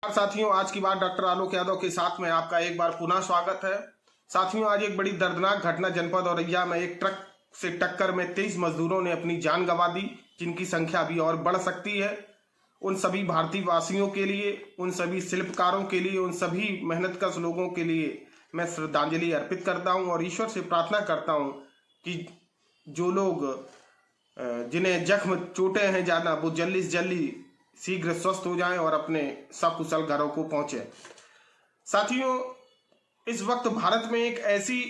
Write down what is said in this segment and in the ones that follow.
साथियों, आज की बात डॉक्टर आलोक यादव के साथ में आपका एक बार पुनः स्वागत है। साथियों, आज एक बड़ी दर्दनाक घटना जनपद औरैया में एक ट्रक से टक्कर में 23 मजदूरों ने अपनी जान गंवा दी, जिनकी संख्या अभी और बढ़ सकती है। उन सभी भारतीय वासियों के लिए, उन सभी शिल्पकारों के लिए, उन सभी मेहनतकश लोगों के लिए मैं श्रद्धांजलि अर्पित करता हूं और ईश्वर से प्रार्थना करता हूं कि जो लोग जिन्हें जख्म चोटें हैं ज़्यादा, वो जल्दी से जल्दी शीघ्र स्वस्थ हो जाएं और अपने सकुशल घरों को पहुंचे। साथियों, इस वक्त भारत में एक ऐसी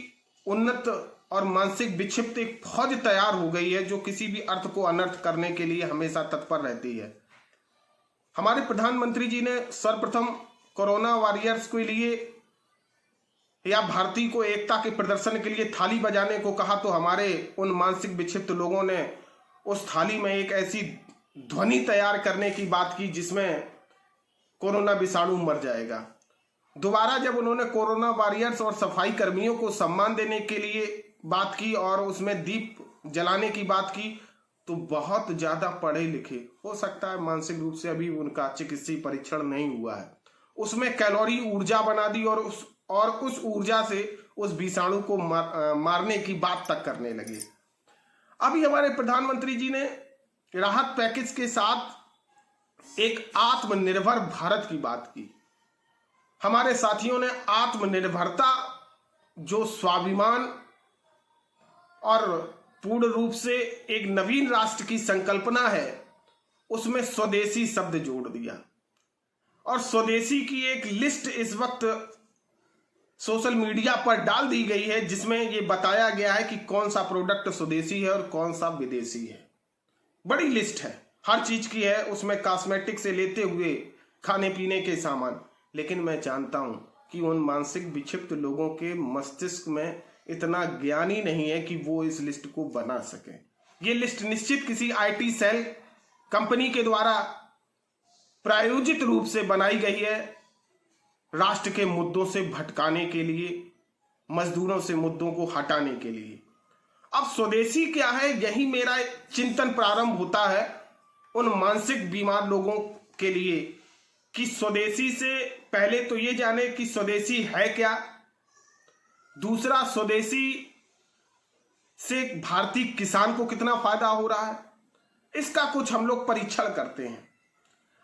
उन्नत और मानसिक विक्षिप्त एक फौज तैयार हो गई है जो किसी भी अर्थ को अनर्थ करने के लिए हमेशा तत्पर रहती है। हमारे प्रधानमंत्री जी ने सर्वप्रथम कोरोना वॉरियर्स के लिए या भारतीय को एकता के प्रदर्शन के लिए थाली बजाने को कहा, तो हमारे उन मानसिक विक्षिप्त लोगों ने उस थाली में एक ऐसी ध्वनि तैयार करने की बात की जिसमें कोरोना विषाणु मर जाएगा। दोबारा जब उन्होंने कोरोना वॉरियर्स और सफाई कर्मियों को सम्मान देने के लिए बात की और उसमें दीप जलाने की बात की, तो बहुत ज्यादा पढ़े लिखे, हो सकता है मानसिक रूप से अभी उनका चिकित्सीय परीक्षण नहीं हुआ है, उसमें कैलोरी ऊर्जा बना दी और उस ऊर्जा से उस विषाणु को मारने की बात तक करने लगे। अभी हमारे प्रधानमंत्री जी ने राहत पैकेज के साथ एक आत्मनिर्भर भारत की बात की। हमारे साथियों ने आत्मनिर्भरता, जो स्वाभिमान और पूर्ण रूप से एक नवीन राष्ट्र की संकल्पना है, उसमें स्वदेशी शब्द जोड़ दिया और स्वदेशी की एक लिस्ट इस वक्त सोशल मीडिया पर डाल दी गई है, जिसमें यह बताया गया है कि कौन सा प्रोडक्ट स्वदेशी है और कौन सा विदेशी है। बड़ी लिस्ट है, हर चीज की है उसमें, कॉस्मेटिक से लेते हुए खाने पीने के सामान। लेकिन मैं जानता हूं कि उन मानसिक विक्षिप्त लोगों के मस्तिष्क में इतना ज्ञान ही नहीं है कि वो इस लिस्ट को बना सके। ये लिस्ट निश्चित किसी आईटी सेल कंपनी के द्वारा प्रायोजित रूप से बनाई गई है, राष्ट्र के मुद्दों से भटकाने के लिए, मजदूरों से मुद्दों को हटाने के लिए। अब स्वदेशी क्या है, यही मेरा चिंतन प्रारंभ होता है उन मानसिक बीमार लोगों के लिए कि स्वदेशी से पहले तो ये जाने कि स्वदेशी है क्या, दूसरा स्वदेशी से भारतीय किसान को कितना फायदा हो रहा है, इसका कुछ हम लोग परीक्षण करते हैं।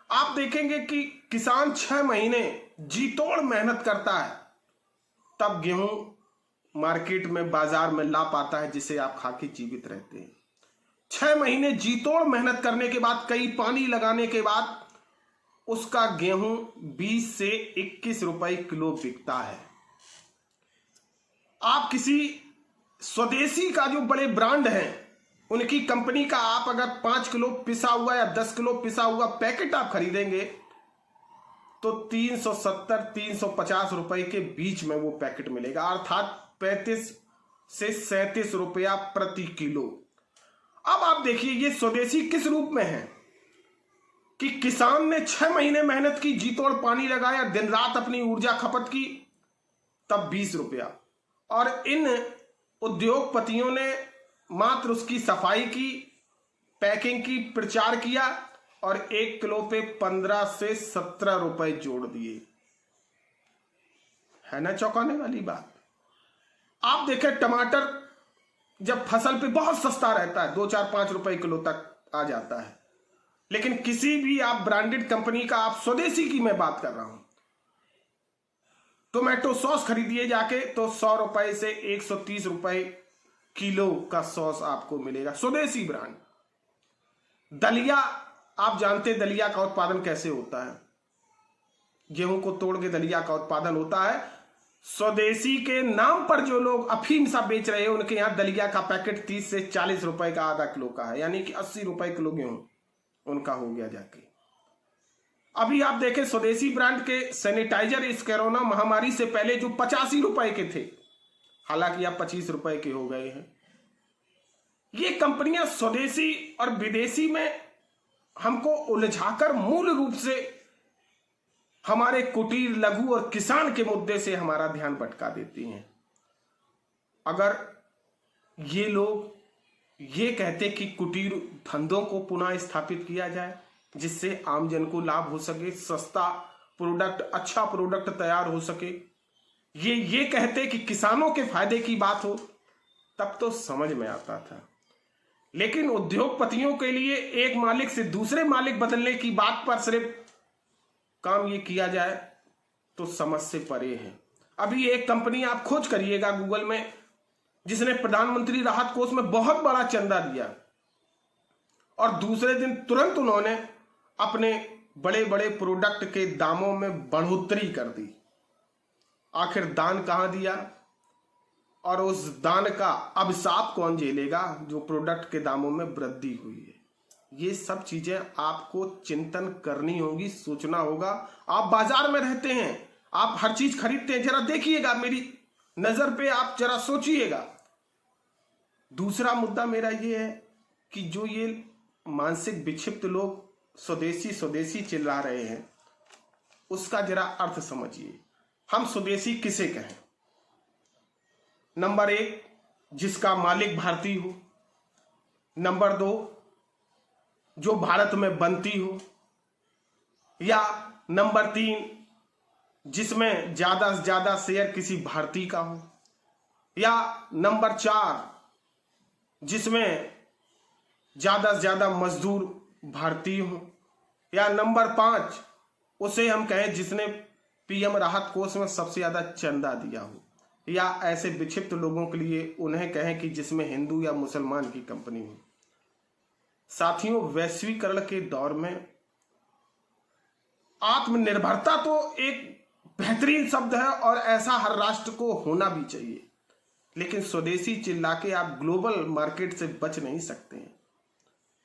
आप देखेंगे कि किसान 6 महीने जी तोड़ मेहनत करता है, तब गेहूं मार्केट में, बाजार में ला पाता है, जिसे आप खा के जीवित रहते हैं। 6 महीने जी तोड़ मेहनत करने के बाद, कई पानी लगाने के बाद उसका गेहूं 20 से 21 रुपए किलो बिकता है। आप किसी स्वदेशी का जो बड़े ब्रांड हैं, उनकी कंपनी का आप अगर 5 किलो पिसा हुआ या 10 किलो पिसा हुआ पैकेट आप खरीदेंगे तो 370-350 रुपए के बीच में वो पैकेट मिलेगा, अर्थात 35 से 37 रुपया प्रति किलो। अब आप देखिए ये स्वदेशी किस रूप में है कि किसान ने 6 महीने मेहनत की, जी तोड़ पानी लगाया, दिन रात अपनी ऊर्जा खपत की, तब 20 रुपया, और इन उद्योगपतियों ने मात्र उसकी सफाई की, पैकिंग की, प्रचार किया और 1 किलो पे 15 से 17 रुपए जोड़ दिए। है ना चौंकाने वाली बात। आप देखें टमाटर जब फसल पे बहुत सस्ता रहता है, 2-4-5 रुपए किलो तक आ जाता है, लेकिन किसी भी आप ब्रांडेड कंपनी का, आप स्वदेशी की मैं बात कर रहा हूं, टोमेटो सॉस खरीदिए जाके तो 100 रुपए से 130 रुपए किलो का सॉस आपको मिलेगा, स्वदेशी ब्रांड। दलिया, आप जानते दलिया का उत्पादन कैसे होता है, गेहूं को तोड़ के दलिया का उत्पादन होता है। स्वदेशी के नाम पर जो लोग अफीम सा बेच रहे हैं, उनके यहां दलिया का पैकेट 30 से 40 रुपए का आधा किलो का है, यानी कि 80 रुपए किलो गेहूं उनका हो गया जाके। अभी आप देखें स्वदेशी ब्रांड के सैनिटाइजर इस कोरोना महामारी से पहले जो 85 रुपए के थे, हालांकि अब 25 रुपए के हो गए हैं। ये कंपनियां स्वदेशी और विदेशी में हमको उलझाकर मूल रूप से हमारे कुटीर, लघु और किसान के मुद्दे से हमारा ध्यान भटका देती हैं। अगर ये लोग ये कहते कि कुटीर धंधों को पुनः स्थापित किया जाए, जिससे आमजन को लाभ हो सके, सस्ता प्रोडक्ट, अच्छा प्रोडक्ट तैयार हो सके, ये कहते कि किसानों के फायदे की बात हो, तब तो समझ में आता था। लेकिन उद्योगपतियों के लिए एक मालिक से दूसरे मालिक बदलने की बात पर सिर्फ काम ये किया जाए तो समझ से परे है। अभी एक कंपनी आप खोज करिएगा गूगल में, जिसने प्रधानमंत्री राहत कोष में बहुत बड़ा चंदा दिया और दूसरे दिन तुरंत उन्होंने अपने बड़े बड़े प्रोडक्ट के दामों में बढ़ोतरी कर दी। आखिर दान कहां दिया और उस दान का अभिशाप कौन झेलेगा जो प्रोडक्ट के दामों में वृद्धि हुई है। ये सब चीजें आपको चिंतन करनी होगी, सोचना होगा। आप बाजार में रहते हैं, आप हर चीज खरीदते हैं, जरा देखिएगा, मेरी नजर पे आप जरा सोचिएगा। दूसरा मुद्दा मेरा ये है कि जो ये मानसिक विक्षिप्त लोग स्वदेशी स्वदेशी चिल्ला रहे हैं, उसका जरा अर्थ समझिए। हम स्वदेशी किसे कहें? नंबर 1, जिसका मालिक भारतीय हो। नंबर 2, जो भारत में बनती हो। या नंबर 3, जिसमें ज्यादा से ज्यादा शेयर किसी भारतीय का हो। या नंबर 4, जिसमें ज्यादा से ज्यादा मजदूर भारतीय हो। या नंबर 5, उसे हम कहें जिसने पीएम राहत कोष में सबसे ज्यादा चंदा दिया हो। या ऐसे विक्षिप्त लोगों के लिए उन्हें कहें कि जिसमें हिंदू या मुसलमान की कंपनी हो। साथियों, वैश्वीकरण के दौर में आत्मनिर्भरता तो एक बेहतरीन शब्द है और ऐसा हर राष्ट्र को होना भी चाहिए, लेकिन स्वदेशी चिल्ला के आप ग्लोबल मार्केट से बच नहीं सकते हैं।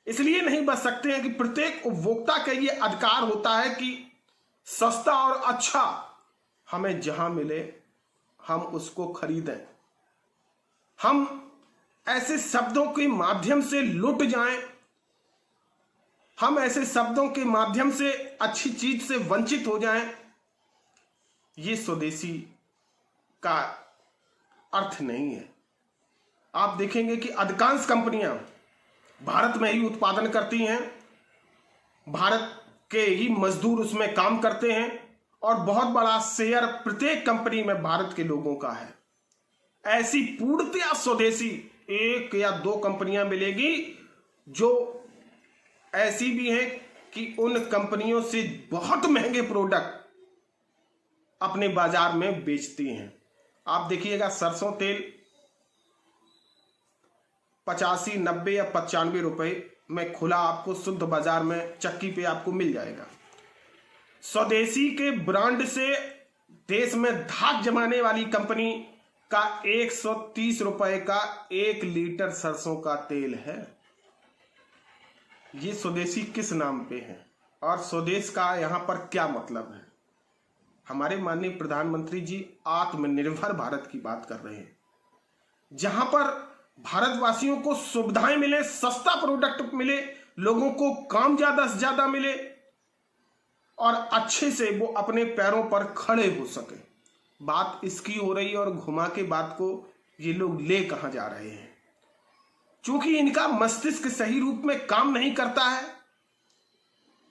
इसलिए नहीं बच सकते हैं कि प्रत्येक उपभोक्ता का ये अधिकार होता है कि सस्ता और अच्छा हमें जहां मिले हम उसको खरीदें। हम ऐसे शब्दों के माध्यम से लुट जाएं, हम ऐसे शब्दों के माध्यम से अच्छी चीज से वंचित हो जाएं, ये स्वदेशी का अर्थ नहीं है। आप देखेंगे कि अधिकांश कंपनियां भारत में ही उत्पादन करती हैं, भारत के ही मजदूर उसमें काम करते हैं और बहुत बड़ा शेयर प्रत्येक कंपनी में भारत के लोगों का है। ऐसी पूर्णतया स्वदेशी 1 या 2 कंपनियां मिलेगी जो ऐसी भी हैं कि उन कंपनियों से बहुत महंगे प्रोडक्ट अपने बाजार में बेचती हैं। आप देखिएगा, सरसों तेल 85, 90 या 95 रुपए में खुला आपको शुद्ध बाजार में चक्की पे आपको मिल जाएगा। स्वदेशी के ब्रांड से देश में धाक जमाने वाली कंपनी का 130 रुपए का 1 लीटर सरसों का तेल है। ये स्वदेशी किस नाम पे है और स्वदेश का यहां पर क्या मतलब है? हमारे माननीय प्रधानमंत्री जी आत्मनिर्भर भारत की बात कर रहे हैं, जहां पर भारतवासियों को सुविधाएं मिले, सस्ता प्रोडक्ट मिले, लोगों को काम ज्यादा से ज्यादा मिले और अच्छे से वो अपने पैरों पर खड़े हो सके। बात इसकी हो रही है और घुमा के बात को ये लोग ले कहां जा रहे हैं? चूंकि इनका मस्तिष्क सही रूप में काम नहीं करता है,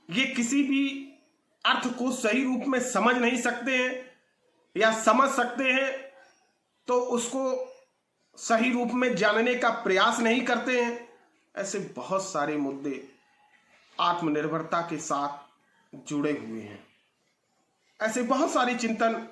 ये किसी भी अर्थ को सही रूप में समझ नहीं सकते हैं, या समझ सकते हैं तो उसको सही रूप में जानने का प्रयास नहीं करते हैं। ऐसे बहुत सारे मुद्दे आत्मनिर्भरता के साथ जुड़े हुए हैं। ऐसे बहुत सारे चिंतन